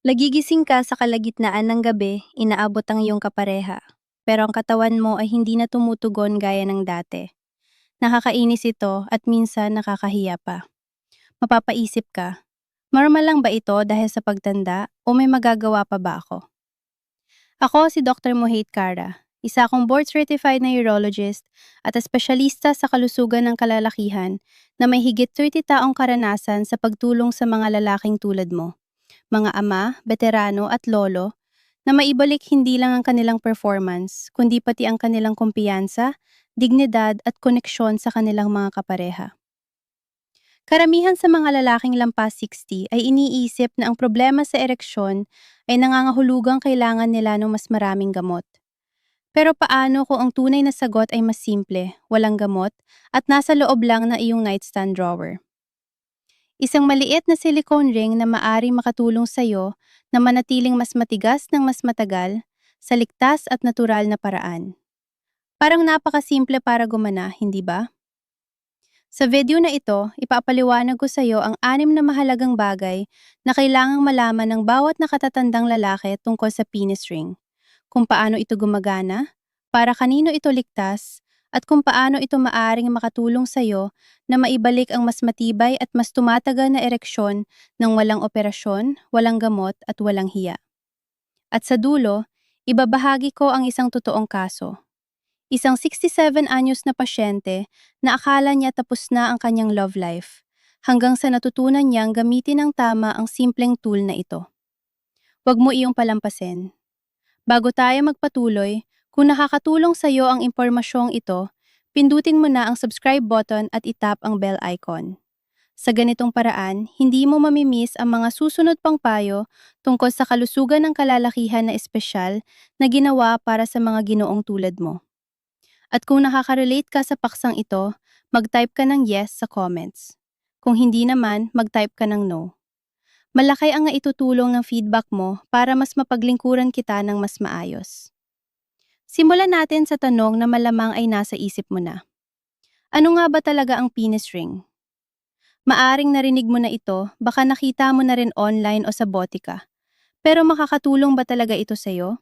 Nagigising ka sa kalagitnaan ng gabi, inaabot ang iyong kapareha. Pero ang katawan mo ay hindi na tumutugon gaya ng dati. Nakakainis ito at minsan nakakahiya pa. Mapapaisip ka, normal lang ba ito dahil sa pagtanda o may magagawa pa ba ako? Ako si Dr. Mohit Kara, isa akong board-certified na urologist at espesyalista sa kalusugan ng kalalakihan na may higit 30 taong karanasan sa pagtulong sa mga lalaking tulad mo, mga ama, veterano at lolo na maibalik hindi lang ang kanilang performance, kundi pati ang kanilang kumpiyansa, dignidad at koneksyon sa kanilang mga kapareha. Karamihan sa mga lalaking lampas 60 ay iniisip na ang problema sa ereksyon ay nangangahulugang kailangan nila ng mas maraming gamot. Pero paano kung ang tunay na sagot ay mas simple, walang gamot, at nasa loob lang na iyong nightstand drawer? Isang maliit na silicone ring na maaring makatulong sa'yo na manatiling mas matigas ng mas matagal sa ligtas at natural na paraan. Parang napakasimple para gumana, hindi ba? Sa video na ito, ipapaliwanag ko sa iyo ang 6 na mahalagang bagay na kailangang malaman ng bawat nakatatandang lalaki tungkol sa penis ring. Kung paano ito gumagana, para kanino ito ligtas, at kung paano ito maaring makatulong sa iyo na maibalik ang mas matibay at mas tumatagal na ereksyon ng walang operasyon, walang gamot at walang hiya. At sa dulo, ibabahagi ko ang isang totoong kaso. Isang 67 anyos na pasyente na akala niya tapos na ang kanyang love life, hanggang sa natutunan niyang gamitin ng tama ang simpleng tool na ito. Huwag mo iyong palampasin. Bago tayo magpatuloy, kung nakakatulong sa iyo ang impormasyong ito, pindutin mo na ang subscribe button at itap ang bell icon. Sa ganitong paraan, hindi mo mamimiss ang mga susunod pang payo tungkol sa kalusugan ng kalalakihan na espesyal na ginawa para sa mga ginoong tulad mo. At kung nakaka-relate ka sa paksang ito, mag-type ka ng yes sa comments. Kung hindi naman, mag-type ka ng no. Malaki ang naitutulong ng feedback mo para mas mapaglingkuran kita ng mas maayos. Simulan natin sa tanong na malamang ay nasa isip mo na. Ano nga ba talaga ang penis ring? Maaring narinig mo na ito, baka nakita mo na rin online o sa botika. Pero makakatulong ba talaga ito sa'yo?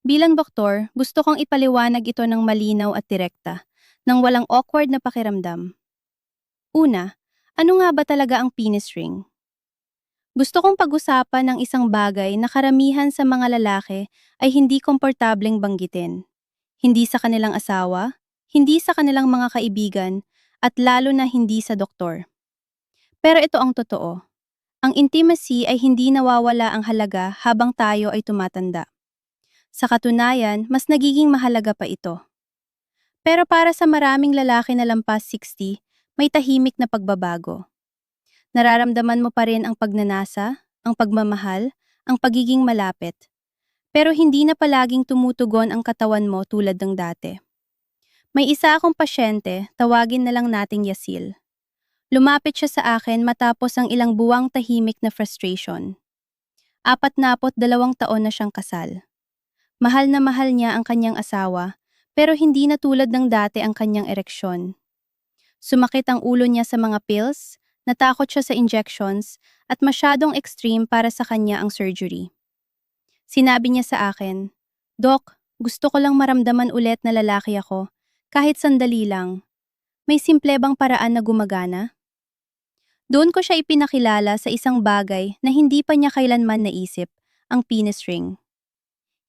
Bilang doktor, gusto kong ipaliwanag ito ng malinaw at direkta, nang walang awkward na pakiramdam. Una, ano nga ba talaga ang penis ring? Gusto kong pag-usapan ng isang bagay na karamihan sa mga lalaki ay hindi komportableng banggitin. Hindi sa kanilang asawa, hindi sa kanilang mga kaibigan, at lalo na hindi sa doktor. Pero ito ang totoo. Ang intimacy ay hindi nawawala ang halaga habang tayo ay tumatanda. Sa katunayan, mas nagiging mahalaga pa ito. Pero para sa maraming lalaki na lampas 60, may tahimik na pagbabago. Nararamdaman mo pa rin ang pagnanasa, ang pagmamahal, ang pagiging malapit. Pero hindi na palaging tumutugon ang katawan mo tulad ng dati. May isa akong pasyente, tawagin na lang nating Yasil. Lumapit siya sa akin matapos ang ilang buwang tahimik na frustration. 42 taon na siyang kasal. Mahal na mahal niya ang kanyang asawa, pero hindi na tulad ng dati ang kanyang ereksyon. Sumakit ang ulo niya sa mga pills, natakot siya sa injections, at masyadong extreme para sa kanya ang surgery. Sinabi niya sa akin, "Doc, gusto ko lang maramdaman ulit na lalaki ako, kahit sandali lang. May simple bang paraan na gumagana?" Doon ko siya ipinakilala sa isang bagay na hindi pa niya kailanman naisip, ang penis ring.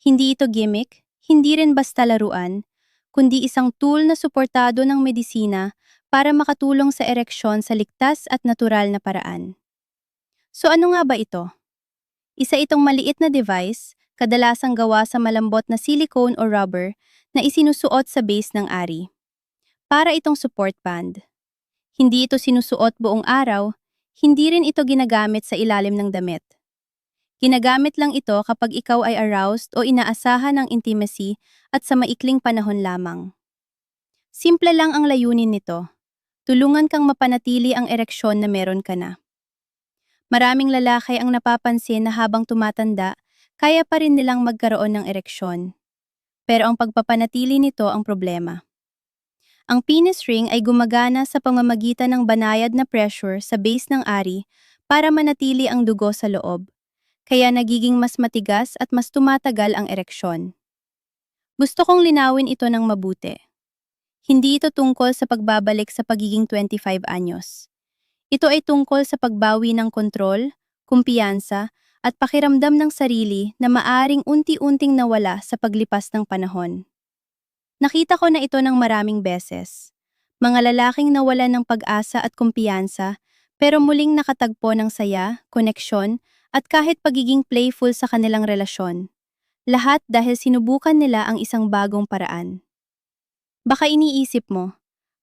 Hindi ito gimmick, hindi rin basta laruan, kundi isang tool na suportado ng medisina para makatulong sa ereksyon sa ligtas at natural na paraan. So ano nga ba ito? Isa itong maliit na device, kadalasang gawa sa malambot na silicone o rubber na isinusuot sa base ng ari. Para itong support band. Hindi ito sinusuot buong araw, hindi rin ito ginagamit sa ilalim ng damit. Ginagamit lang ito kapag ikaw ay aroused o inaasahan ng intimacy at sa maikling panahon lamang. Simple lang ang layunin nito. Tulungan kang mapanatili ang ereksyon na meron ka na. Maraming lalaki ang napapansin na habang tumatanda, kaya pa rin nilang magkaroon ng ereksyon. Pero ang pagpapanatili nito ang problema. Ang penis ring ay gumagana sa pamamagitan ng banayad na pressure sa base ng ari para manatili ang dugo sa loob. kaya nagiging mas matigas at mas tumatagal ang ereksyon. Gusto kong linawin ito ng mabuti. Hindi ito tungkol sa pagbabalik sa pagiging 25 anyos. Ito ay tungkol sa pagbawi ng kontrol, kumpiyansa, at pakiramdam ng sarili na maaring unti-unting nawala sa paglipas ng panahon. Nakita ko na ito ng maraming beses. Mga lalaking nawalan ng pag-asa at kumpiyansa, pero muling nakatagpo ng saya, koneksyon, at kahit pagiging playful sa kanilang relasyon. Lahat dahil sinubukan nila ang isang bagong paraan. Baka iniisip mo,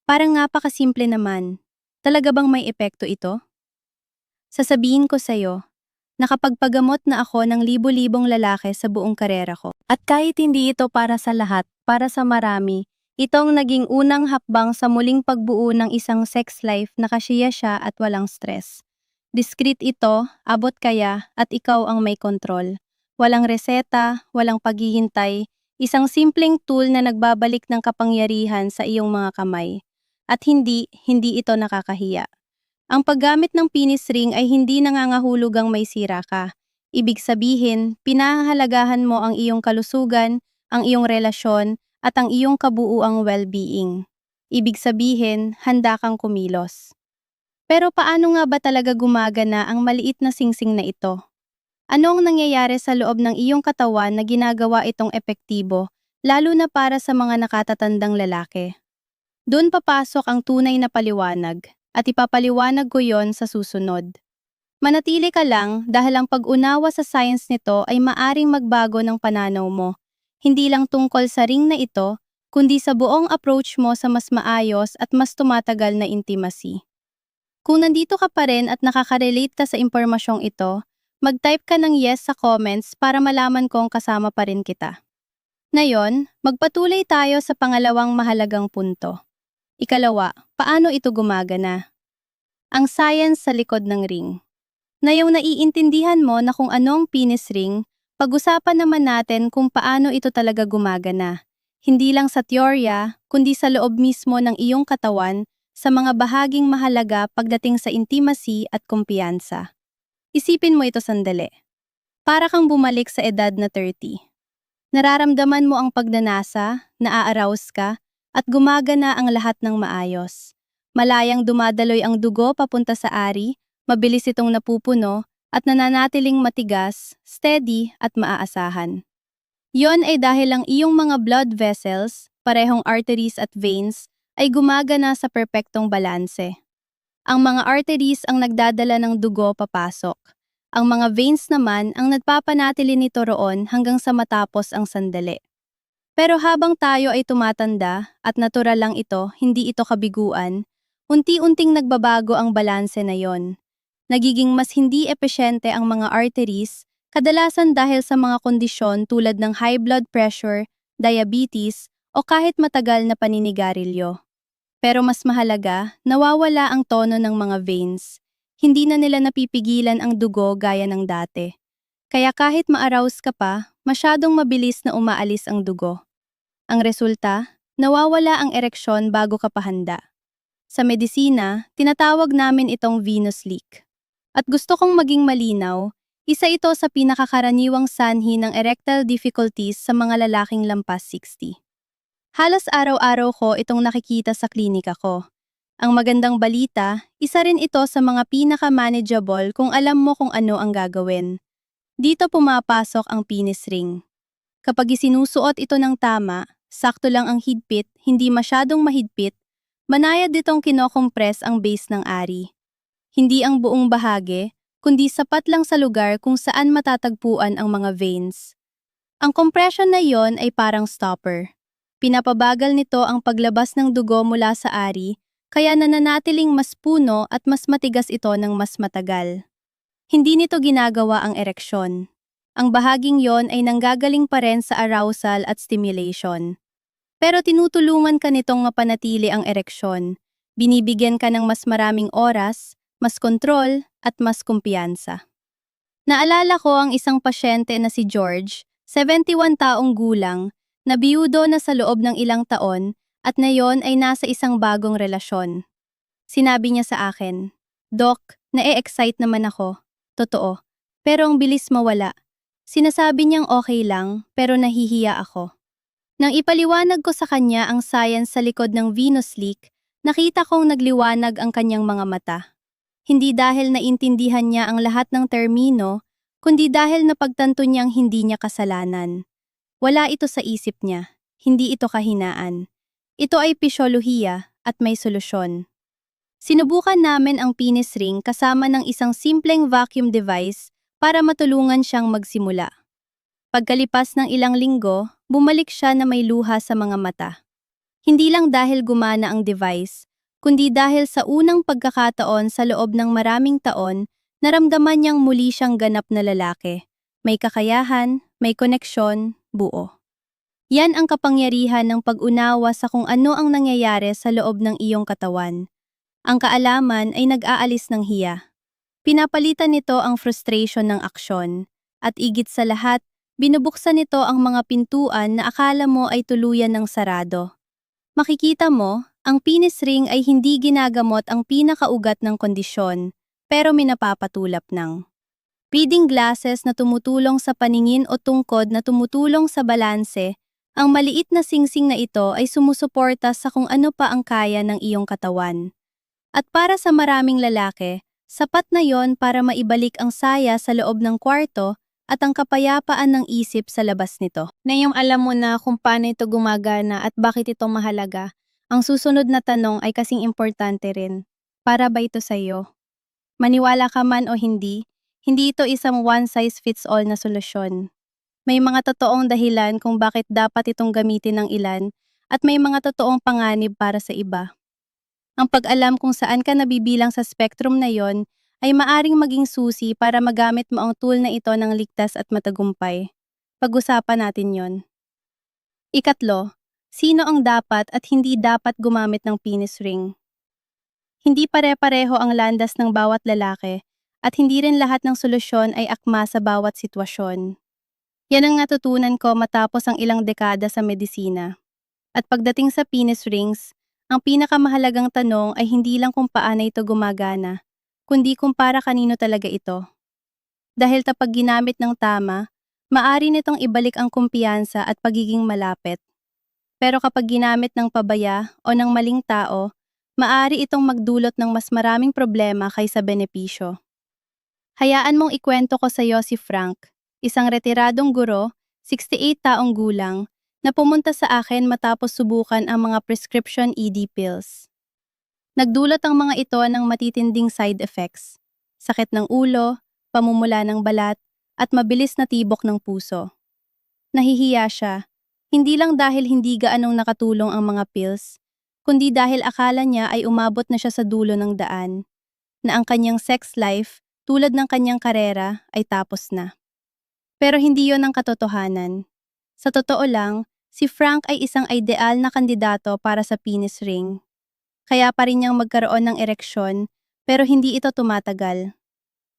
parang napakasimple naman. Talaga bang may epekto ito? Sasabihin ko sa'yo, nakapagpagamot na ako ng libo-libong lalaki sa buong karera ko. At kahit hindi ito para sa lahat, para sa marami, itong naging unang hakbang sa muling pagbuo ng isang sex life na kasiya siya at walang stress. Discreet ito, abot kaya, at ikaw ang may kontrol. Walang reseta, walang paghihintay, isang simpleng tool na nagbabalik ng kapangyarihan sa iyong mga kamay. At hindi ito nakakahiya. Ang paggamit ng penis ring ay hindi nangangahulugang may sira ka. Ibig sabihin, pinahahalagahan mo ang iyong kalusugan, ang iyong relasyon, at ang iyong kabuuang well-being. Ibig sabihin, handa kang kumilos. Pero paano nga ba talaga gumagana ang maliit na singsing na ito? Ano ang nangyayari sa loob ng iyong katawan na ginagawa itong epektibo, lalo na para sa mga nakatatandang lalaki? Doon papasok ang tunay na paliwanag, at ipapaliwanag ko yon sa susunod. Manatili ka lang dahil ang pag-unawa sa science nito ay maaring magbago ng pananaw mo. Hindi lang tungkol sa ring na ito, kundi sa buong approach mo sa mas maayos at mas tumatagal na intimacy. Kung nandito ka pa rin at nakaka-relate ka sa impormasyong ito, mag-type ka ng yes sa comments para malaman kong kasama pa rin kita. Ngayon, magpatuloy tayo sa pangalawang mahalagang punto. Ikalawa, paano ito gumagana? Ang science sa likod ng ring. Ngayong naiintindihan mo na kung ano ang penis ring, pag-usapan naman natin kung paano ito talaga gumagana. Hindi lang sa teorya, kundi sa loob mismo ng iyong katawan, sa mga bahaging mahalaga pagdating sa intimacy at kumpiyansa. Isipin mo ito sandali. Para kang bumalik sa edad na 30. Nararamdaman mo ang pagnanasa, naa-arouse ka, at gumagana ang lahat ng maayos. Malayang dumadaloy ang dugo papunta sa ari, mabilis itong napupuno, at nananatiling matigas, steady, at maaasahan. Yon ay dahil ang iyong mga blood vessels, parehong arteries at veins, ay gumagana sa perpektong balanse. Ang mga arteries ang nagdadala ng dugo papasok. Ang mga veins naman ang nagpapanatili nito roon hanggang sa matapos ang sandali. Pero habang tayo ay tumatanda, at natural lang ito, hindi ito kabiguan, unti-unting nagbabago ang balanse na yon. Nagiging mas hindi epesyente ang mga arteries, kadalasan dahil sa mga kondisyon tulad ng high blood pressure, diabetes, o kahit matagal na paninigarilyo. Pero mas mahalaga, nawawala ang tono ng mga veins. Hindi na nila napipigilan ang dugo gaya ng dati. Kaya kahit ma-arouse ka pa, masyadong mabilis na umaalis ang dugo. Ang resulta, nawawala ang ereksyon bago ka pa handa. Sa medisina, tinatawag namin itong venous leak. At gusto kong maging malinaw, isa ito sa pinakakaraniwang sanhi ng erectile difficulties sa mga lalaking lampas 60. Halos araw-araw ko itong nakikita sa klinika ko. Ang magandang balita, isa rin ito sa mga pinaka-manageable kung alam mo kung ano ang gagawin. Dito pumapasok ang penis ring. Kapag isinusuot ito ng tama, sakto lang ang higpit, hindi masyadong mahigpit, manayad ditong kinokompress ang base ng ari. Hindi ang buong bahagi, kundi sapat lang sa lugar kung saan matatagpuan ang mga veins. Ang compression na yon ay parang stopper. Pinapabagal nito ang paglabas ng dugo mula sa ari, kaya nananatiling mas puno at mas matigas ito ng mas matagal. Hindi nito ginagawa ang ereksyon. Ang bahaging yon ay nanggagaling pa rin sa arousal at stimulation. Pero tinutulungan ka nitong mapanatili ang ereksyon. Binibigyan ka ng mas maraming oras, mas kontrol, at mas kumpiyansa. Naalala ko ang isang pasyente na si George, 71 taong gulang, na biyudo na sa loob ng ilang taon at ngayon ay nasa isang bagong relasyon. Sinabi niya sa akin, "Doc, na-e-excite naman ako. Totoo. Pero ang bilis mawala. Sinasabi niyang okay lang, pero nahihiya ako. Nang ipaliwanag ko sa kanya ang science sa likod ng Venus leak, nakita kong nagliwanag ang kanyang mga mata. Hindi dahil naintindihan niya ang lahat ng termino, kundi dahil napagtanto niyang hindi niya kasalanan. Wala ito sa isip niya, hindi ito kahinaan. Ito ay pisyolohiya at may solusyon. Sinubukan namin ang penis ring kasama ng isang simpleng vacuum device para matulungan siyang magsimula. Pagkalipas ng ilang linggo, bumalik siya na may luha sa mga mata. Hindi lang dahil gumana ang device, kundi dahil sa unang pagkakataon sa loob ng maraming taon, naramdaman niyang muli siyang ganap na lalaki. May kakayahan, may koneksyon, buo. Yan ang kapangyarihan ng pag-unawa sa kung ano ang nangyayari sa loob ng iyong katawan. Ang kaalaman ay nag-aalis ng hiya. Pinapalitan nito ang frustration ng aksyon. At igit sa lahat, binubuksan nito ang mga pintuan na akala mo ay tuluyan ng sarado. Makikita mo, ang penis ring ay hindi ginagamot ang pinakaugat ng kondisyon, pero minapapatulap ng reading glasses na tumutulong sa paningin o tungkod na tumutulong sa balanse. Ang maliit na singsing na ito ay sumusuporta sa kung ano pa ang kaya ng iyong katawan. At para sa maraming lalaki, sapat na yon para maibalik ang saya sa loob ng kwarto at ang kapayapaan ng isip sa labas nito. Ngayong alam mo na kung paano ito gumagana at bakit ito mahalaga, ang susunod na tanong ay kasing importante rin. Para ba ito sa iyo? Maniwala ka man o hindi ito isang one-size-fits-all na solusyon. May mga totoong dahilan kung bakit dapat itong gamitin ng ilan at may mga totoong panganib para sa iba. Ang pag-alam kung saan ka nabibilang sa spectrum na yon ay maaring maging susi para magamit mo ang tool na ito ng ligtas at matagumpay. Pag-usapan natin yon. Ikatlo, sino ang dapat at hindi dapat gumamit ng penis ring? Hindi pare-pareho ang landas ng bawat lalaki at hindi rin lahat ng solusyon ay akma sa bawat sitwasyon. Yan ang natutunan ko matapos ang ilang dekada sa medisina. At pagdating sa penis rings, ang pinakamahalagang tanong ay hindi lang kung paano ito gumagana, kundi kung para kanino talaga ito. Dahil kapag ginamit ng tama, maari nitong ibalik ang kumpiyansa at pagiging malapit. Pero kapag ginamit ng pabaya o ng maling tao, maari itong magdulot ng mas maraming problema kaysa benepisyo. Hayaan mong ikwento ko sa iyo si Frank, isang retiradong guro, 68 taong gulang, na pumunta sa akin matapos subukan ang mga prescription ED pills. Nagdulot ang mga ito ng matitinding side effects, sakit ng ulo, pamumula ng balat, at mabilis na tibok ng puso. Nahihiya siya, hindi lang dahil hindi gaanong nakatulong ang mga pills, kundi dahil akala niya ay umabot na siya sa dulo ng daan, na ang kanyang sex life, tulad ng kanyang karera, ay tapos na. Pero hindi yon ang katotohanan. Sa totoo lang, si Frank ay isang ideal na kandidato para sa penis ring. Kaya pa rin niyang magkaroon ng ereksyon, pero hindi ito tumatagal.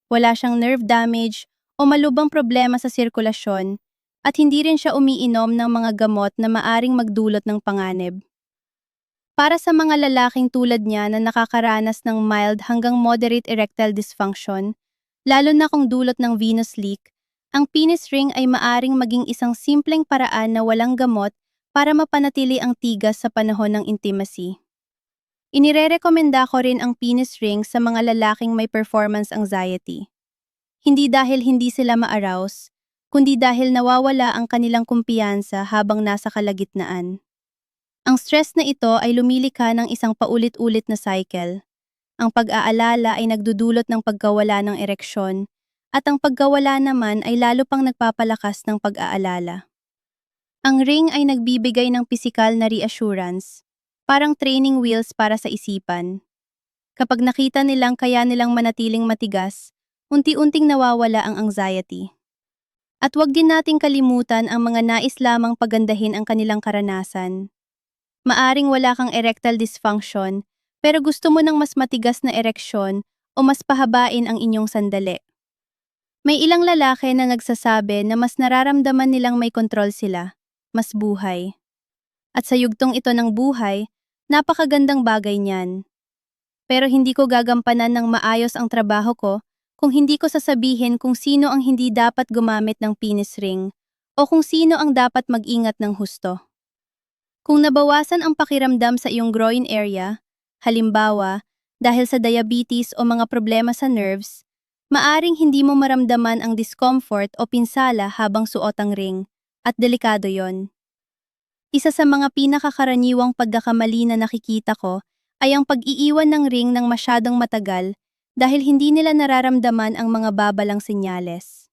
Wala siyang nerve damage o malubhang problema sa sirkulasyon, at hindi rin siya umiinom ng mga gamot na maaring magdulot ng panganib. Para sa mga lalaking tulad niya na nakakaranas ng mild hanggang moderate erectile dysfunction, lalo na kung dulot ng venous leak, ang penis ring ay maaring maging isang simpleng paraan na walang gamot para mapanatili ang tigas sa panahon ng intimacy. Inirerekomenda ko rin ang penis ring sa mga lalaking may performance anxiety. Hindi dahil hindi sila ma-arouse, kundi dahil nawawala ang kanilang kumpiyansa habang nasa kalagitnaan. Ang stress na ito ay lumilikha ng isang paulit-ulit na cycle. Ang pag-aalala ay nagdudulot ng pagkawala ng ereksyon, at ang pagkawala naman ay lalo pang nagpapalakas ng pag-aalala. Ang ring ay nagbibigay ng pisikal na reassurance, parang training wheels para sa isipan. Kapag nakita nilang kaya nilang manatiling matigas, unti-unting nawawala ang anxiety. At huwag din nating kalimutan ang mga nais lamang pagandahin ang kanilang karanasan. Maaring wala kang erectile dysfunction, pero gusto mo ng mas matigas na ereksyon o mas pahabain ang inyong sandali. May ilang lalaki na nagsasabi na mas nararamdaman nilang may kontrol sila, mas buhay. At sa yugtong ito ng buhay, napakagandang bagay niyan. Pero hindi ko gagampanan ng maayos ang trabaho ko kung hindi ko sasabihin kung sino ang hindi dapat gumamit ng penis ring o kung sino ang dapat mag-ingat ng husto. Kung nabawasan ang pakiramdam sa iyong groin area, halimbawa, dahil sa diabetes o mga problema sa nerves, maaring hindi mo maramdaman ang discomfort o pinsala habang suot ang ring, at delikado yon. Isa sa mga pinakakaraniwang pagkakamali na nakikita ko ay ang pag-iiwan ng ring ng masyadong matagal dahil hindi nila nararamdaman ang mga babalang senyales.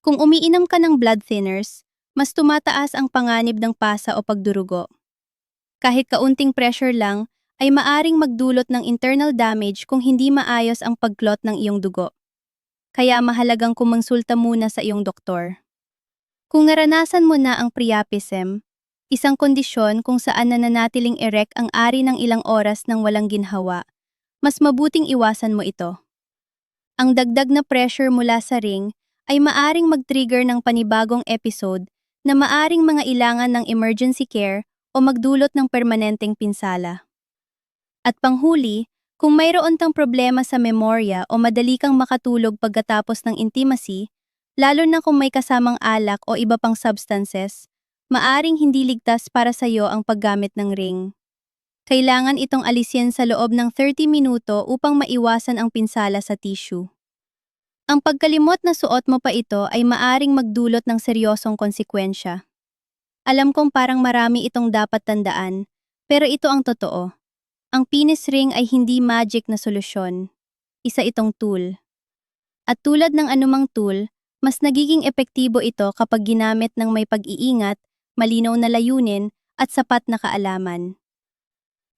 Kung umiinom ka ng blood thinners, mas tumataas ang panganib ng pasa o pagdurugo. Kahit kaunting pressure lang, ay maaring magdulot ng internal damage kung hindi maayos ang pagklot ng iyong dugo. Kaya mahalagang kumonsulta muna sa iyong doktor. Kung naranasan mo na ang priapism, isang kondisyon kung saan nananatiling erect ang ari ng ilang oras nang walang ginhawa, mas mabuting iwasan mo ito. Ang dagdag na pressure mula sa ring ay maaring mag-trigger ng panibagong episode na maaring mangailangan ng emergency care o magdulot ng permanenteng pinsala. At panghuli, kung mayroon kang problema sa memorya o madali kang makatulog pagkatapos ng intimacy, lalo na kung may kasamang alak o iba pang substances, maaring hindi ligtas para sa iyo ang paggamit ng ring. Kailangan itong alisin sa loob ng 30 minuto upang maiwasan ang pinsala sa tissue. Ang pagkalimot na suot mo pa ito ay maaring magdulot ng seryosong konsekwensya. Alam kong parang marami itong dapat tandaan, pero ito ang totoo. Ang penis ring ay hindi magic na solusyon. Isa itong tool. At tulad ng anumang tool, mas nagiging epektibo ito kapag ginamit ng may pag-iingat, malinaw na layunin, at sapat na kaalaman.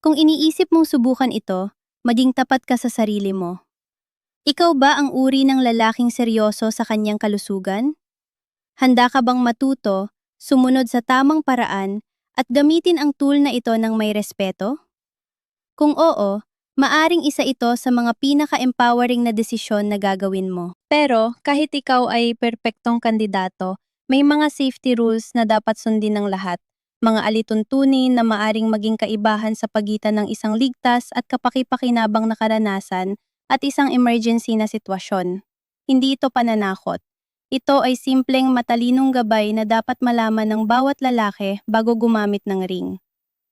Kung iniisip mong subukan ito, maging tapat ka sa sarili mo. Ikaw ba ang uri ng lalaking seryoso sa kanyang kalusugan? Handa ka bang matuto, sumunod sa tamang paraan, at gamitin ang tool na ito ng may respeto? Kung oo, maaring isa ito sa mga pinaka-empowering na desisyon na gagawin mo. Pero kahit ikaw ay perpektong kandidato, may mga safety rules na dapat sundin ng lahat. Mga alituntunin na maaring maging kaibahan sa pagitan ng isang ligtas at kapaki-pakinabang na karanasan at isang emergency na sitwasyon. Hindi ito pananakot. Ito ay simpleng matalinong gabay na dapat malaman ng bawat lalaki bago gumamit ng ring.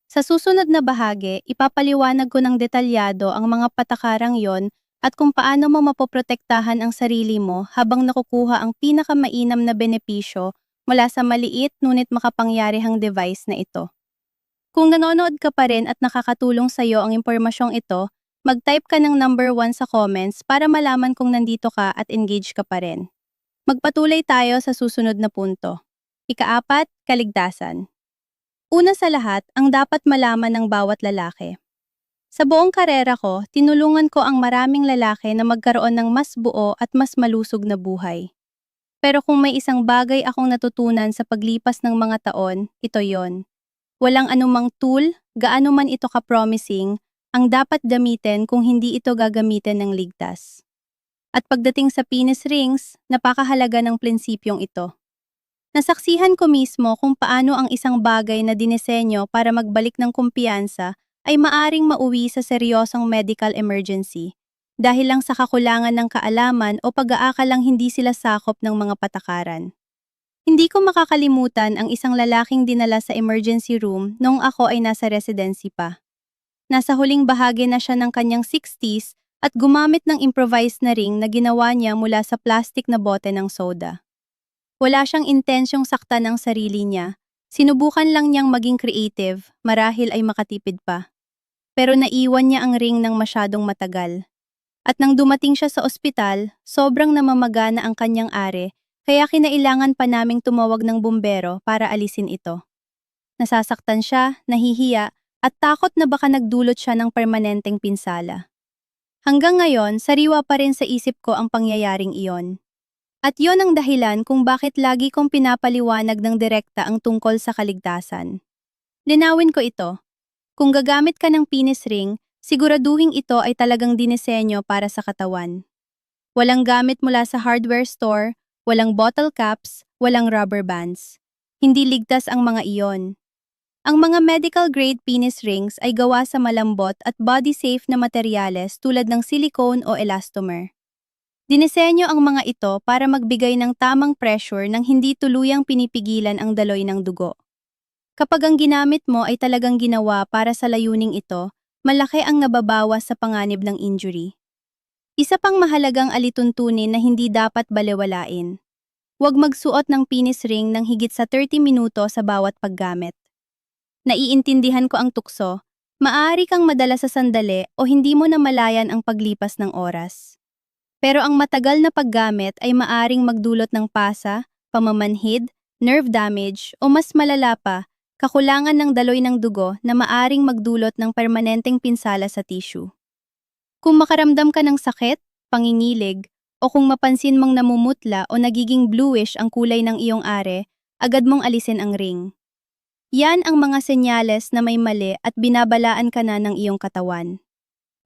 Sa susunod na bahagi, ipapaliwanag ko ng detalyado ang mga patakarang yon at kung paano mo mapoprotektahan ang sarili mo habang nakukuha ang pinakamainam na benepisyo mula sa maliit ngunit makapangyarihang device na ito. Kung nanonood ka pa rin at nakakatulong sa iyo ang impormasyong ito, mag-type ka ng number 1 sa comments para malaman kung nandito ka at engage ka pa rin. Magpatuloy tayo sa susunod na punto. Ika-4, kaligtasan. Una sa lahat, ang dapat malaman ng bawat lalaki. Sa buong karera ko, tinulungan ko ang maraming lalaki na magkaroon ng mas buo at mas malusog na buhay. Pero kung may isang bagay akong natutunan sa paglipas ng mga taon, ito yon. Walang anumang tool, gaano man ito ka-promising, ang dapat gamitin kung hindi ito gagamitin ng ligtas. At pagdating sa penis rings, napakahalaga ng prinsipyong ito. Nasaksihan ko mismo kung paano ang isang bagay na dinesenyo para magbalik ng kumpiyansa ay maaring mauwi sa seryosong medical emergency dahil lang sa kakulangan ng kaalaman o pag-aakalang hindi sila sakop ng mga patakaran. Hindi ko makakalimutan ang isang lalaking dinala sa emergency room noong ako ay nasa residency pa. Nasa huling bahagi na siya ng kanyang 60s at gumamit ng improvised na ring na ginawa niya mula sa plastic na bote ng soda. Wala siyang intensyong saktan ang sarili niya. Sinubukan lang niyang maging creative, marahil ay makatipid pa. Pero naiwan niya ang ring ng masyadong matagal. At nang dumating siya sa ospital, sobrang namamagana ang kanyang are, kaya kinailangan pa naming tumawag ng bumbero para alisin ito. Nasasaktan siya, nahihiya, at takot na baka nagdulot siya ng permanenteng pinsala. Hanggang ngayon, sariwa pa rin sa isip ko ang pangyayaring iyon. At yon ang dahilan kung bakit lagi kong pinapaliwanag ng direkta ang tungkol sa kaligtasan. Linawin ko ito. Kung gagamit ka ng penis ring, siguraduhin ito ay talagang dinesenyo para sa katawan. Walang gamit mula sa hardware store, walang bottle caps, walang rubber bands. Hindi ligtas ang mga iyon. Ang mga medical-grade penis rings ay gawa sa malambot at body-safe na materyales tulad ng silicone o elastomer. Dinisenyo ang mga ito para magbigay ng tamang pressure nang hindi tuluyang pinipigilan ang daloy ng dugo. Kapag ang ginamit mo ay talagang ginawa para sa layuning ito, malaki ang nababawas sa panganib ng injury. Isa pang mahalagang alituntunin na hindi dapat balewalain. Huwag magsuot ng penis ring ng higit sa 30 minuto sa bawat paggamit. Naiintindihan ko ang tukso, maaari kang madala sa sandali o hindi mo namalayan ang paglipas ng oras. Pero ang matagal na paggamit ay maaring magdulot ng pasa, pamamanhid, nerve damage o mas malala pa, kakulangan ng daloy ng dugo na maaring magdulot ng permanenteng pinsala sa tissue. Kung makaramdam ka ng sakit, pangingilig, o kung mapansin mong namumutla o nagiging bluish ang kulay ng iyong are, agad mong alisin ang ring. Yan ang mga senyales na may mali at binabalaan ka na ng iyong katawan.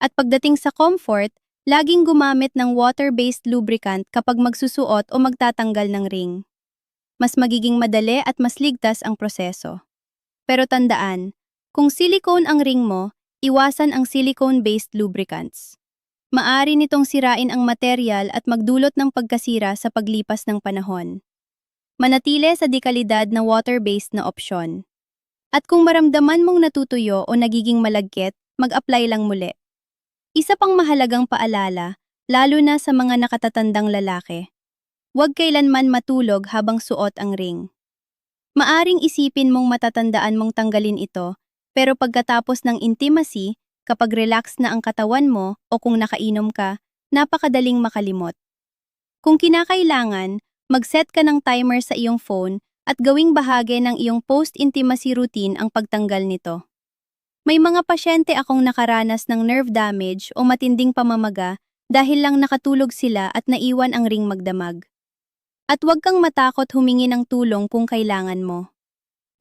At pagdating sa comfort, laging gumamit ng water-based lubricant kapag magsusuot o magtatanggal ng ring. Mas magiging madali at mas ligtas ang proseso. Pero tandaan, kung silicone ang ring mo, iwasan ang silicone-based lubricants. Maari nitong sirain ang material at magdulot ng pagkasira sa paglipas ng panahon. Manatili sa dekalidad na water-based na opsyon. At kung maramdaman mong natutuyo o nagiging malagkit, mag-apply lang muli. Isa pang mahalagang paalala, lalo na sa mga nakatatandang lalaki. Huwag kailanman matulog habang suot ang ring. Maaring isipin mong matatandaan mong tanggalin ito, pero pagkatapos ng intimacy, kapag relax na ang katawan mo o kung nakainom ka, napakadaling makalimot. Kung kinakailangan, mag-set ka ng timer sa iyong phone at gawing bahagi ng iyong post-intimacy routine ang pagtanggal nito. May mga pasyente akong nakaranas ng nerve damage o matinding pamamaga dahil lang nakatulog sila at naiwan ang ring magdamag. At huwag kang matakot humingi ng tulong kung kailangan mo.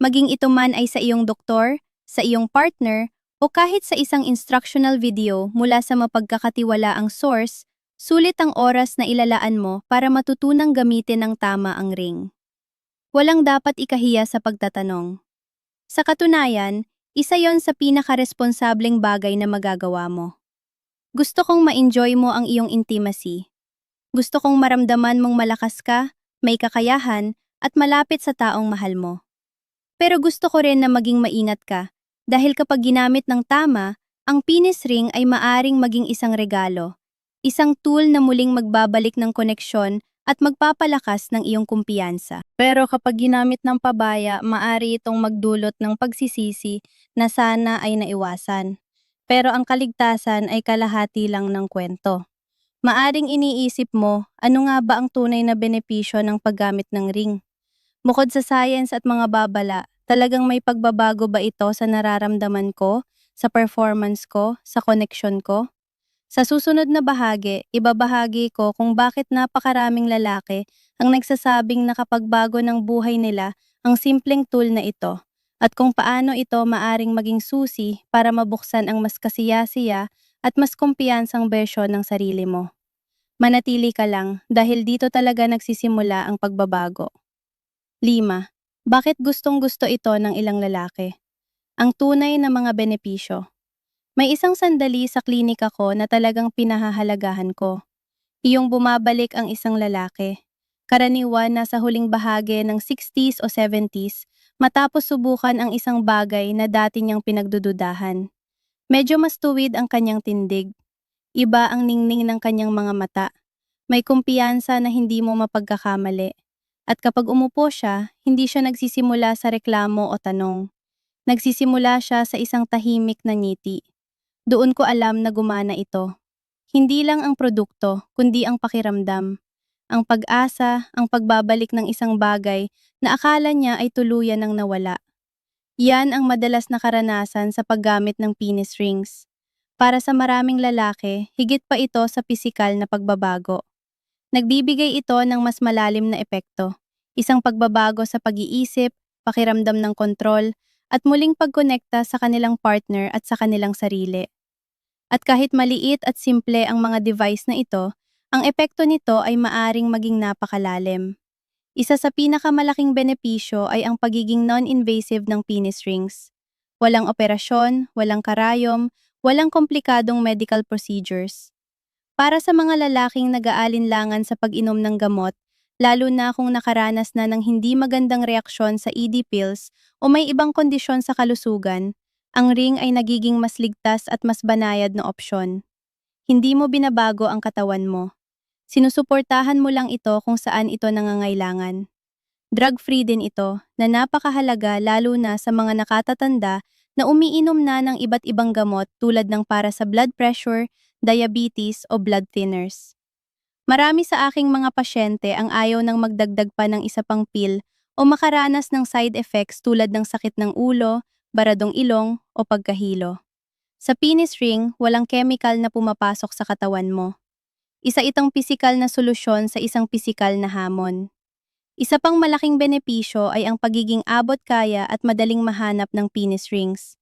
Maging ito man ay sa iyong doktor, sa iyong partner, o kahit sa isang instructional video mula sa mapagkakatiwalaang source, sulit ang oras na ilalaan mo para matutunang gamitin ng tama ang ring. Walang dapat ikahiya sa pagtatanong. Sa katunayan, isa yon sa pinakaresponsableng bagay na magagawa mo. Gusto kong ma-enjoy mo ang iyong intimacy. Gusto kong maramdaman mong malakas ka, may kakayahan, at malapit sa taong mahal mo. Pero gusto ko rin na maging maingat ka, dahil kapag ginamit ng tama, ang penis ring ay maaring maging isang regalo, isang tool na muling magbabalik ng koneksyon at magpapalakas ng iyong kumpiyansa. Pero kapag ginamit ng pabaya, maaari itong magdulot ng pagsisisi na sana ay naiwasan. Pero ang kaligtasan ay kalahati lang ng kwento. Maaring iniisip mo, ano nga ba ang tunay na benepisyo ng paggamit ng ring? Bukod sa science at mga babala, talagang may pagbabago ba ito sa nararamdaman ko, sa performance ko, sa connection ko? Sa susunod na bahagi, ibabahagi ko kung bakit napakaraming lalaki ang nagsasabing nakapagbago ng buhay nila ang simpleng tool na ito, at kung paano ito maaring maging susi para mabuksan ang mas kasiya-siya at mas kumpiyansang bersyon ng sarili mo. Manatili ka lang dahil dito talaga nagsisimula ang pagbabago. 5. Bakit gustong-gusto ito ng ilang lalaki? Ang tunay na mga benepisyo. May isang sandali sa klinika ko na talagang pinahahalagahan ko. Iyong bumabalik ang isang lalaki. Karaniwan na sa huling bahagi ng 60s o 70s, matapos subukan ang isang bagay na dati niyang pinagdududahan. Medyo mas tuwid ang kanyang tindig. Iba ang ningning ng kanyang mga mata. May kumpiyansa na hindi mo mapagkakamali. At kapag umupo siya, hindi siya nagsisimula sa reklamo o tanong. Nagsisimula siya sa isang tahimik na ngiti. Doon ko alam na gumana ito. Hindi lang ang produkto, kundi ang pakiramdam. Ang pag-asa, ang pagbabalik ng isang bagay na akala niya ay tuluyan ng nawala. Yan ang madalas na karanasan sa paggamit ng penis rings. Para sa maraming lalaki, higit pa ito sa pisikal na pagbabago. Nagbibigay ito ng mas malalim na epekto. Isang pagbabago sa pag-iisip, pakiramdam ng kontrol, at muling pagkonekta sa kanilang partner at sa kanilang sarili. At kahit maliit at simple ang mga device na ito, ang epekto nito ay maaring maging napakalalim. Isa sa pinakamalaking benepisyo ay ang pagiging non-invasive ng penis rings. Walang operasyon, walang karayom, walang komplikadong medical procedures. Para sa mga lalaking nag-aalinlangan sa pag-inom ng gamot, lalo na kung nakaranas na ng hindi magandang reaksyon sa ED pills o may ibang kondisyon sa kalusugan, ang ring ay nagiging mas ligtas at mas banayad na opsyon. Hindi mo binabago ang katawan mo. Sinusuportahan mo lang ito kung saan ito nangangailangan. Drug-free din ito na napakahalaga lalo na sa mga nakatatanda na umiinom na ng iba't ibang gamot tulad ng para sa blood pressure, diabetes o blood thinners. Marami sa aking mga pasyente ang ayaw ng magdagdag pa ng isa pang pill o makaranas ng side effects tulad ng sakit ng ulo, baradong ilong o pagkahilo. Sa penis ring, walang chemical na pumapasok sa katawan mo. Isa itong pisikal na solusyon sa isang pisikal na hamon. Isa pang malaking benepisyo ay ang pagiging abot kaya at madaling mahanap ng penis rings.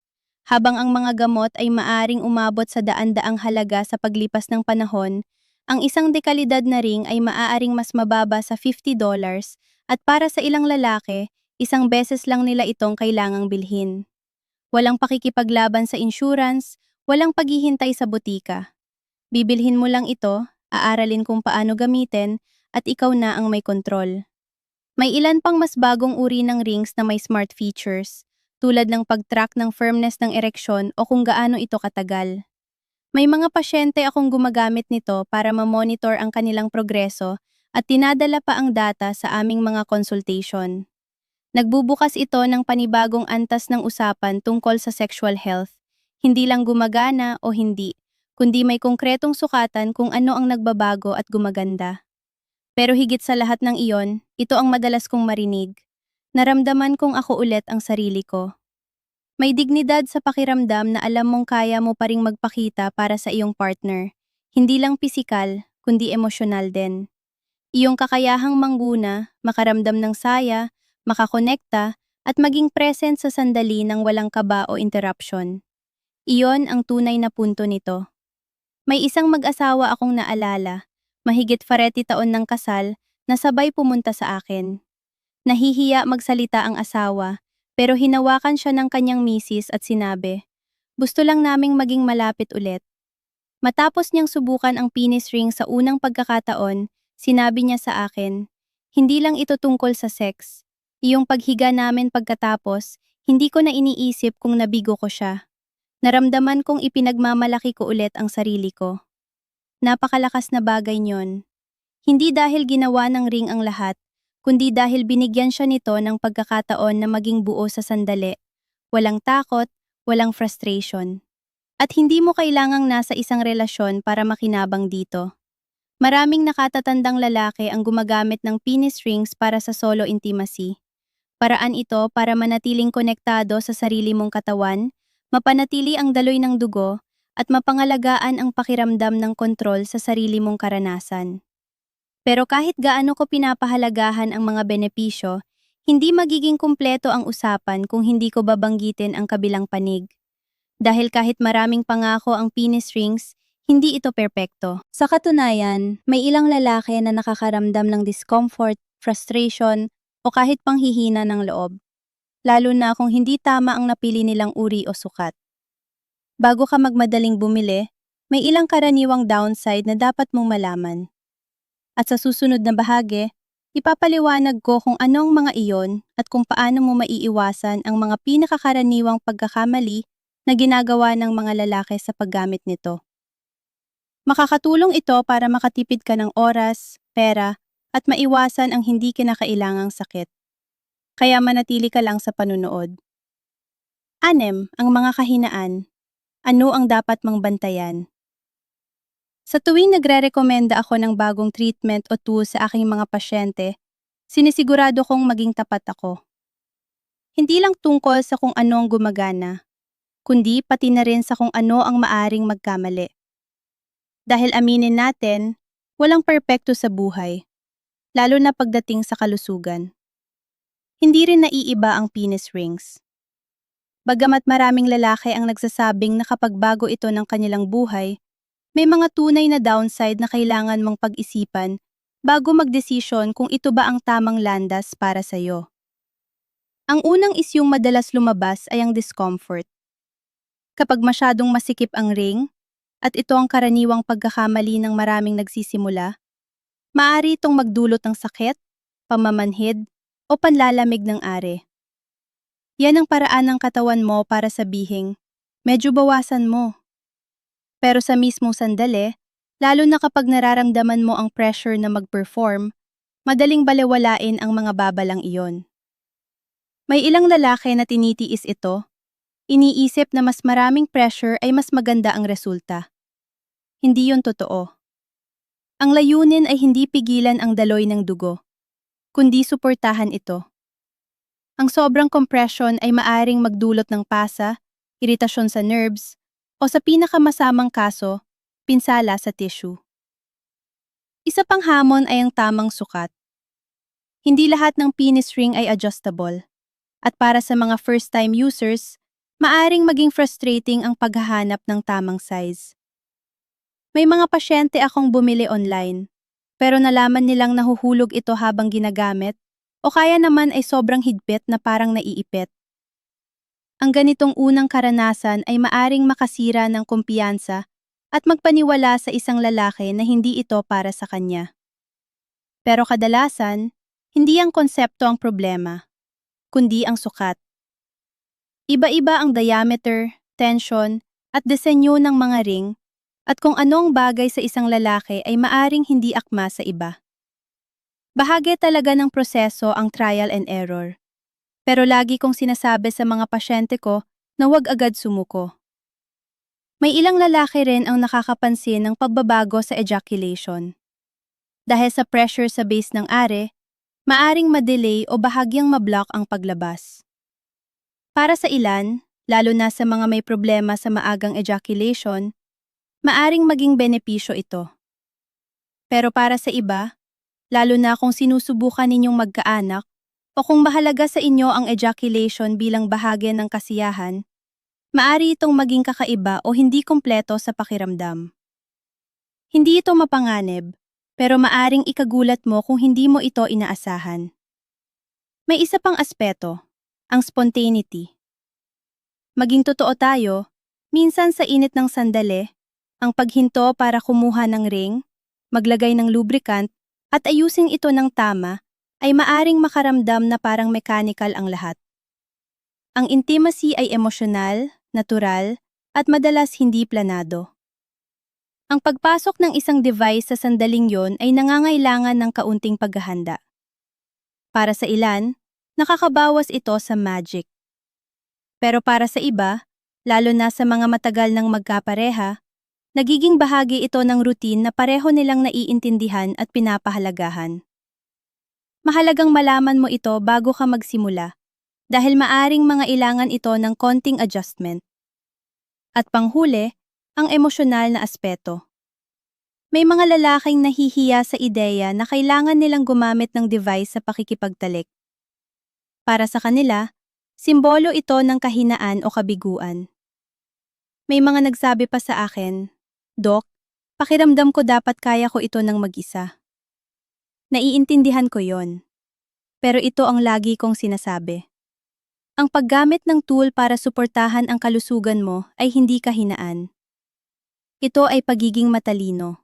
Habang ang mga gamot ay maaring umabot sa daan-daang halaga sa paglipas ng panahon, ang isang dekalidad na ring ay maaaring mas mababa sa $50 at para sa ilang lalaki, isang beses lang nila itong kailangang bilhin. Walang pakikipaglaban sa insurance, walang paghihintay sa butika. Bibilhin mo lang ito, aaralin kung paano gamitin, at ikaw na ang may kontrol. May ilan pang mas bagong uri ng rings na may smart features, tulad ng pag-track ng firmness ng ereksyon o kung gaano ito katagal. May mga pasyente akong gumagamit nito para ma-monitor ang kanilang progreso at tinadala pa ang data sa aming mga consultation. Nagbubukas ito ng panibagong antas ng usapan tungkol sa sexual health. Hindi lang gumagana o hindi, kundi may konkretong sukatan kung ano ang nagbabago at gumaganda. Pero higit sa lahat ng iyon, ito ang madalas kong marinig. Naramdaman kong ako ulit ang sarili ko. May dignidad sa pakiramdam na alam mong kaya mo pa ring magpakita para sa iyong partner. Hindi lang pisikal, kundi emosyonal din. Iyong kakayahang mangguna, makaramdam ng saya, makakonekta, at maging present sa sandali ng walang kaba o interruption. Iyon ang tunay na punto nito. May isang mag-asawa akong naalala, mahigit 40 taon ng kasal, na sabay pumunta sa akin. Nahihiya magsalita ang asawa, pero hinawakan siya ng kanyang misis at sinabi, "Gusto lang naming maging malapit ulit." Matapos niyang subukan ang penis ring sa unang pagkakataon, sinabi niya sa akin, "Hindi lang ito tungkol sa sex. Iyong paghiga namin pagkatapos, hindi ko na iniisip kung nabigo ko siya. Naramdaman kong ipinagmamalaki ko ulit ang sarili ko." Napakalakas na bagay niyon. Hindi dahil ginawa ng ring ang lahat, kundi dahil binigyan siya nito ng pagkakataon na maging buo sa sandali. Walang takot, walang frustration. At hindi mo kailangang nasa isang relasyon para makinabang dito. Maraming nakatatandang lalaki ang gumagamit ng penis rings para sa solo intimacy. Paraan ito para manatiling konektado sa sarili mong katawan, mapanatili ang daloy ng dugo, at mapangalagaan ang pakiramdam ng kontrol sa sarili mong karanasan. Pero kahit gaano ko pinapahalagahan ang mga benepisyo, hindi magiging kumpleto ang usapan kung hindi ko babanggitin ang kabilang panig. Dahil kahit maraming pangako ang penis rings, hindi ito perpekto. Sa katunayan, may ilang lalaki na nakakaramdam ng discomfort, frustration, o kahit panghihina ng loob. Lalo na kung hindi tama ang napili nilang uri o sukat. Bago ka magmadaling bumili, may ilang karaniwang downside na dapat mong malaman. At sa susunod na bahagi, ipapaliwanag ko kung ano ang mga iyon at kung paano mo maiiwasan ang mga pinakakaraniwang pagkakamali na ginagawa ng mga lalaki sa paggamit nito. Makakatulong ito para makatipid ka ng oras, pera, at maiwasan ang hindi kinakailangang sakit. Kaya manatili ka lang sa panunood. 6. Ang mga kahinaan. Ano ang dapat mong bantayan? Sa tuwing nagre-rekomenda ako ng bagong treatment o tool sa aking mga pasyente, sinisigurado kong maging tapat ako. Hindi lang tungkol sa kung ano ang gumagana, kundi pati na rin sa kung ano ang maaring magkamali. Dahil aminin natin, walang perpekto sa buhay, lalo na pagdating sa kalusugan. Hindi rin naiiba ang penis rings. Bagamat maraming lalaki ang nagsasabing na kapag bago ito ng kanilang buhay, may mga tunay na downside na kailangan mong pag-isipan bago magdesisyon kung ito ba ang tamang landas para sa'yo. Ang unang isyung madalas lumabas ay ang discomfort. Kapag masyadong masikip ang ring, at ito ang karaniwang pagkakamali ng maraming nagsisimula, maaari itong magdulot ng sakit, pamamanhid, o panlalamig ng are. Yan ang paraan ng katawan mo para sabihing, medyo bawasan mo. Pero sa mismong sandali, lalo na kapag nararamdaman mo ang pressure na mag-perform, madaling balewalain ang mga babalang iyon. May ilang lalaki na tinitiis ito, iniisip na mas maraming pressure ay mas maganda ang resulta. Hindi yun totoo. Ang layunin ay hindi pigilan ang daloy ng dugo, kundi suportahan ito. Ang sobrang compression ay maaring magdulot ng pasa, iritasyon sa nerves, o sa pinakamasamang kaso, pinsala sa tissue. Isa pang hamon ay ang tamang sukat. Hindi lahat ng penis ring ay adjustable. At para sa mga first-time users, maaring maging frustrating ang paghahanap ng tamang size. May mga pasyente akong bumili online, pero nalaman nilang nahuhulog ito habang ginagamit, o kaya naman ay sobrang higpit na parang naiipit. Ang ganitong unang karanasan ay maaring makasira ng kumpiyansa at magpaniwala sa isang lalaki na hindi ito para sa kanya. Pero kadalasan, hindi ang konsepto ang problema, kundi ang sukat. Iba-iba ang diameter, tension, at disenyo ng mga ring, at kung anong bagay sa isang lalaki ay maaring hindi akma sa iba. Bahagi talaga ng proseso ang trial and error. Pero lagi kong sinasabi sa mga pasyente ko na huwag agad sumuko. May ilang lalaki rin ang nakakapansin ng pagbabago sa ejaculation. Dahil sa pressure sa base ng are, maaring madelay o bahagyang mablock ang paglabas. Para sa ilan, lalo na sa mga may problema sa maagang ejaculation, maaring maging benepisyo ito. Pero para sa iba, lalo na kung sinusubukan ninyong magkaanak, o kung mahalaga sa inyo ang ejaculation bilang bahagi ng kasiyahan, maaari itong maging kakaiba o hindi kumpleto sa pakiramdam. Hindi ito mapanganib, pero maaring ikagulat mo kung hindi mo ito inaasahan. May isa pang aspeto, ang spontaneity. Maging totoo tayo, minsan sa init ng sandali, ang paghinto para kumuha ng ring, maglagay ng lubricant, at ayusin ito ng tama, ay maaring makaramdam na parang mechanical ang lahat. Ang intimacy ay emosyonal, natural, at madalas hindi planado. Ang pagpasok ng isang device sa sandaling yon ay nangangailangan ng kaunting paghahanda. Para sa ilan, nakakabawas ito sa magic. Pero para sa iba, lalo na sa mga matagal ng magkapareha, nagiging bahagi ito ng routine na pareho nilang naiintindihan at pinapahalagahan. Mahalagang malaman mo ito bago ka magsimula, dahil maaring mangailangan ito ng konting adjustment. At panghuli, ang emosyonal na aspeto. May mga lalaking nahihiya sa ideya na kailangan nilang gumamit ng device sa pakikipagtalik. Para sa kanila, simbolo ito ng kahinaan o kabiguan. May mga nagsabi pa sa akin, "Dok, pakiramdam ko dapat kaya ko ito ng mag-isa." Naiintindihan ko yon. Pero ito ang lagi kong sinasabi. Ang paggamit ng tool para suportahan ang kalusugan mo ay hindi kahinaan. Ito ay pagiging matalino.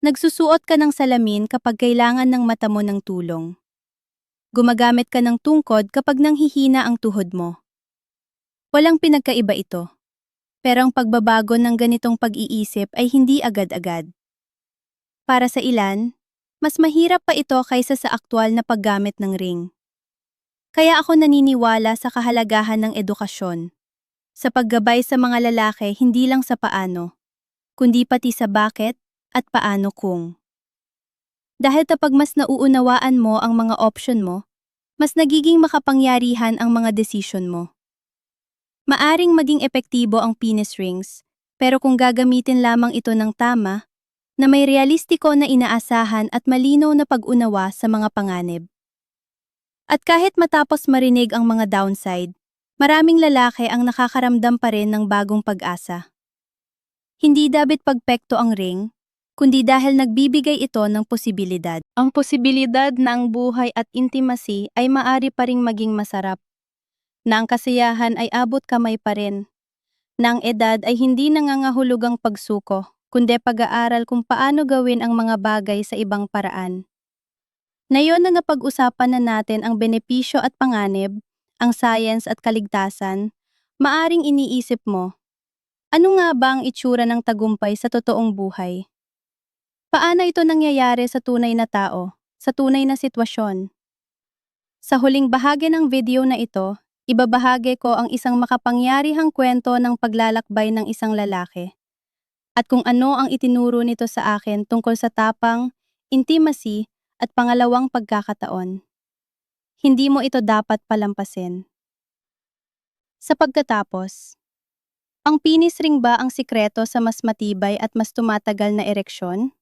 Nagsusuot ka ng salamin kapag kailangan ng mata mo ng tulong. Gumagamit ka ng tungkod kapag nanghihina ang tuhod mo. Walang pinagkaiba ito. Pero ang pagbabago ng ganitong pag-iisip ay hindi agad-agad. Para sa ilan, mas mahirap pa ito kaysa sa aktwal na paggamit ng ring. Kaya ako naniniwala sa kahalagahan ng edukasyon. Sa paggabay sa mga lalaki hindi lang sa paano, kundi pati sa bakit at paano kung. Dahil kapag mas nauunawaan mo ang mga option mo, mas nagiging makapangyarihan ang mga desisyon mo. Maaring maging epektibo ang penis rings, pero kung gagamitin lamang ito ng tama, na may realistiko na inaasahan at malinaw na pag-unawa sa mga panganib. At kahit matapos marinig ang mga downside, maraming lalaki ang nakakaramdam pa rin ng bagong pag-asa. Hindi dapat pagpekto ang ring, kundi dahil nagbibigay ito ng posibilidad. Ang posibilidad na ang buhay at intimacy ay maaari pa ring maging masarap, na ang kasiyahan ay abot kamay pa rin, na ang edad ay hindi nangangahulugang pagsuko, kundi pag-aaral kung paano gawin ang mga bagay sa ibang paraan. Ngayon na napag-usapan na natin ang benepisyo at panganib, ang science at kaligtasan, maaring iniisip mo, ano nga ba ang itsura ng tagumpay sa totoong buhay? Paano ito nangyayari sa tunay na tao, sa tunay na sitwasyon? Sa huling bahagi ng video na ito, ibabahagi ko ang isang makapangyarihang kwento ng paglalakbay ng isang lalaki at kung ano ang itinuro nito sa akin tungkol sa tapang, intimacy at pangalawang pagkakataon. Hindi mo ito dapat palampasin. Sa pagkatapos, ang penis ring ba ang sikreto sa mas matibay at mas tumatagal na ereksyon?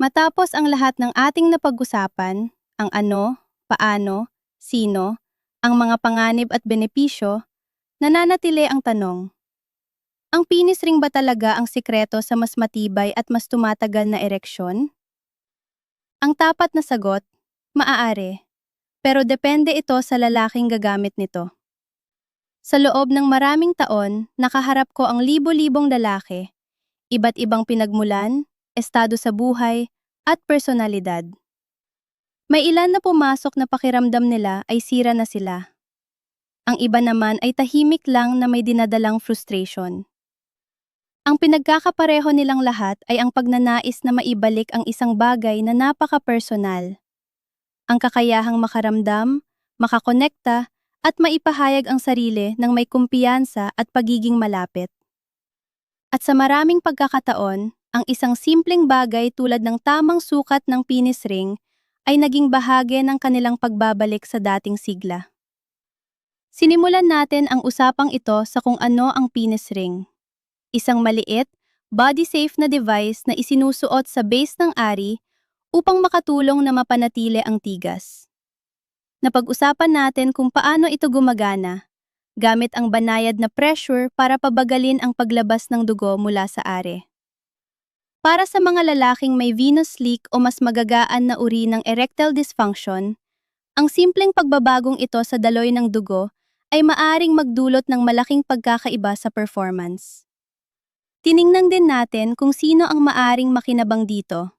Matapos ang lahat ng ating napag-usapan, ang ano, paano, sino, ang mga panganib at benepisyo, nananatili ang tanong. Ang penis ring ba talaga ang sikreto sa mas matibay at mas tumatagal na ereksyon? Ang tapat na sagot, maaari, pero depende ito sa lalaking gagamit nito. Sa loob ng maraming taon, nakaharap ko ang libo-libong lalaki, iba't ibang pinagmulan, estado sa buhay, at personalidad. May ilan na pumasok na pakiramdam nila ay sira na sila. Ang iba naman ay tahimik lang na may dinadalang frustration. Ang pinagkakapareho nilang lahat ay ang pagnanais na maibalik ang isang bagay na napaka-personal. Ang kakayahang makaramdam, makakonekta, at maipahayag ang sarili ng may kumpiyansa at pagiging malapit. At sa maraming pagkakataon, ang isang simpleng bagay tulad ng tamang sukat ng penis ring ay naging bahagi ng kanilang pagbabalik sa dating sigla. Sinimulan natin ang usapang ito sa kung ano ang penis ring. Isang maliit, body-safe na device na isinusuot sa base ng ari upang makatulong na mapanatili ang tigas. Napag-usapan natin kung paano ito gumagana, gamit ang banayad na pressure para pabagalin ang paglabas ng dugo mula sa ari. Para sa mga lalaking may venous leak o mas magagaan na uri ng erectile dysfunction, ang simpleng pagbabagong ito sa daloy ng dugo ay maaring magdulot ng malaking pagkakaiba sa performance. Tiningnan din natin kung sino ang maaring makinabang dito.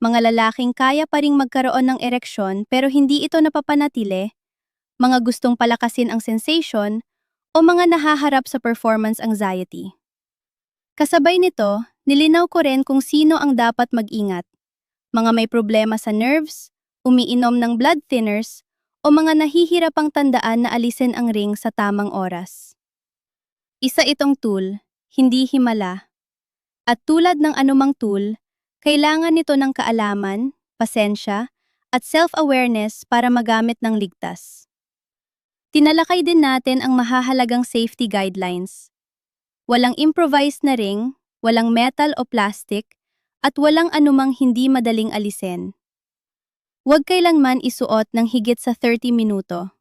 Mga lalaking kaya pa ring magkaroon ng ereksyon pero hindi ito napapanatili, mga gustong palakasin ang sensation, o mga nahaharap sa performance anxiety. Kasabay nito, nilinaw ko rin kung sino ang dapat mag-ingat. Mga may problema sa nerves, umiinom ng blood thinners, o mga nahihirapang tandaan na alisin ang ring sa tamang oras. Isa itong tool, hindi himala. At tulad ng anumang tool, kailangan nito ng kaalaman, pasensya, at self-awareness para magamit ng ligtas. Tinalakay din natin ang mahahalagang safety guidelines. Walang improvised na ring, walang metal o plastic, at walang anumang hindi madaling alisin. Huwag kailanman isuot ng higit sa 30 minuto.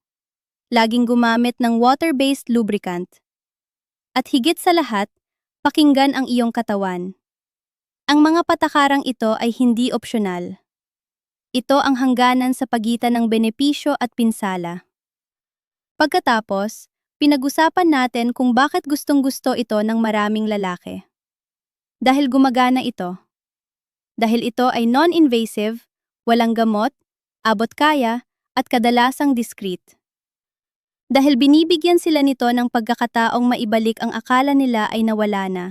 Laging gumamit ng water-based lubricant. At higit sa lahat, pakinggan ang iyong katawan. Ang mga patakarang ito ay hindi opsyonal. Ito ang hangganan sa pagitan ng benepisyo at pinsala. Pagkatapos, pinag-usapan natin kung bakit gustong-gusto ito ng maraming lalaki. Dahil gumagana ito. Dahil ito ay non-invasive, walang gamot, abot kaya, at kadalasang discreet. Dahil binibigyan sila nito ng pagkakataong maibalik ang akala nila ay nawala na.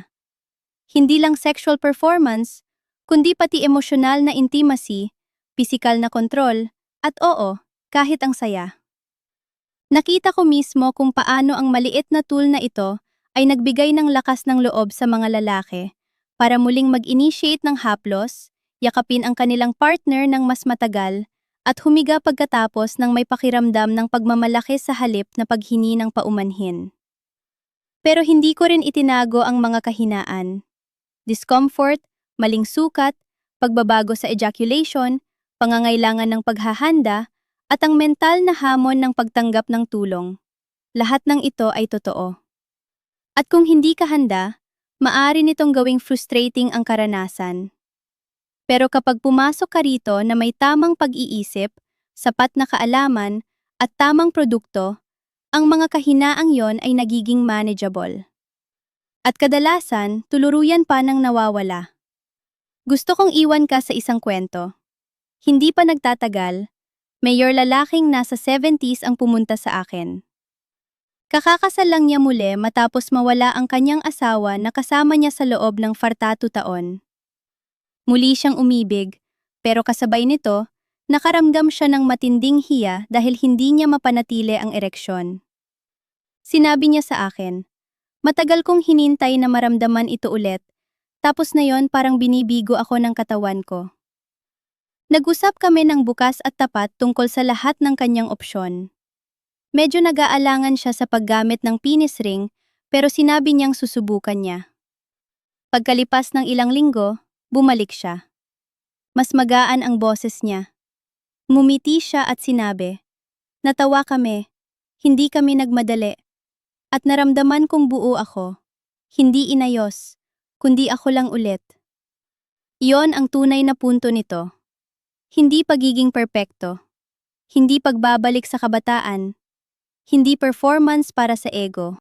Hindi lang sexual performance, kundi pati emosyonal na intimacy, pisikal na kontrol, at oo, kahit ang saya. Nakita ko mismo kung paano ang maliit na tool na ito ay nagbigay ng lakas ng loob sa mga lalaki para muling mag-initiate ng haplos, yakapin ang kanilang partner ng mas matagal, at humiga pagkatapos ng may pakiramdam ng pagmamalaki sa halip na paghini ng paumanhin. Pero hindi ko rin itinago ang mga kahinaan. Discomfort, maling sukat, pagbabago sa ejaculation, pangangailangan ng paghahanda, at ang mental na hamon ng pagtanggap ng tulong. Lahat ng ito ay totoo. At kung hindi ka handa, maaari nitong gawing frustrating ang karanasan. Pero kapag pumasok ka rito na may tamang pag-iisip, sapat na kaalaman, at tamang produkto, ang mga kahinaang yon ay nagiging manageable. At kadalasan, tuluruyan pa nang nawawala. Gusto kong iwan ka sa isang kwento. Hindi pa nagtatagal, mayor lalaking nasa 70s ang pumunta sa akin. Kakakasal lang niya muli matapos mawala ang kanyang asawa na kasama niya sa loob ng 40 taon. Muli siyang umibig, pero kasabay nito, nakaramdam siya ng matinding hiya dahil hindi niya mapanatili ang ereksyon. Sinabi niya sa akin, matagal kong hinintay na maramdaman ito ulit, tapos na yon parang binibigo ako ng katawan ko. Nag-usap kami ng bukas at tapat tungkol sa lahat ng kanyang opsyon. Medyo nag-aalangan siya sa paggamit ng penis ring, pero sinabi niyang susubukan niya. Pagkalipas ng ilang linggo, bumalik siya. Mas magaan ang boses niya. Ngumiti siya at sinabi, natawa kami, hindi kami nagmadali, at naramdaman kong buo ako. Hindi inayos, kundi ako lang ulit. Iyon ang tunay na punto nito. Hindi pagiging perpekto. Hindi pagbabalik sa kabataan. Hindi performance para sa ego.